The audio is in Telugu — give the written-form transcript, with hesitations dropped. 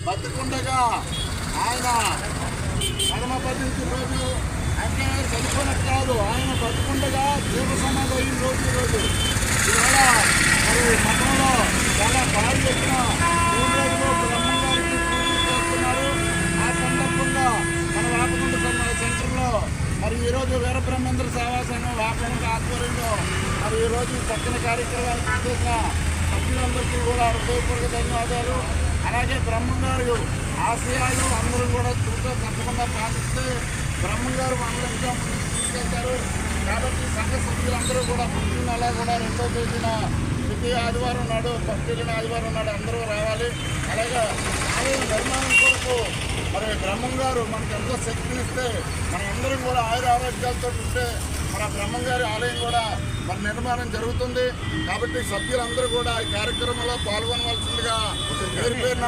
బతుకుండగా ఆయన పరమపదించి రోజు అంటే చనిపోయినట్టు కాదు, ఆయన బతుకుండగా జీవ సమాధి అయిన రోజు ఈరోజు. ఇవాళ మరి మతంలో చాలా బాగా చెప్పిన 3 రోజులు బ్రహ్మంగారికి పూజలు చేస్తున్నారు. ఆ సందర్భంగా మన వాపకొండ సెంటర్లో మరి ఈరోజు వీరబ్రహ్మేంద్ర సేవా సంఘం వాపకొండ ఆధ్వర్యంలో మరి ఈరోజు చక్కని కార్యక్రమాలు చేసిన సభ్యులందరికీ కూడా హృదయపూర్వక ధన్యవాదాలు. అలాగే బ్రహ్మంగారు ఆశయాలు అందరూ కూడా తప్పకుండా పాటిస్తే బ్రహ్మంగారు మనల్ని ఇంకా ముందుకు తీసుకెళ్తారు. కాబట్టి సంఘ సభ్యులందరూ కూడా ప్రతి నెల కూడా 2వ తేదీన ప్రతి ఆదివారం నాడు వెళ్ళిన ఆదివారం నాడు అందరూ రావాలి. అలాగే ఆలయ నిర్మాణం కొరకు మరి బ్రహ్మంగారు మనకు ఎంతో శక్తినిస్తే మనందరం కూడా ఆరోగ్యాలతో ఉంటే మన బ్రహ్మంగారి ఆలయం కూడా మరి నిర్మాణం జరుగుతుంది. కాబట్టి సభ్యులందరూ కూడా ఈ కార్యక్రమంలో పాల్గొనవలసిందిగా పేరు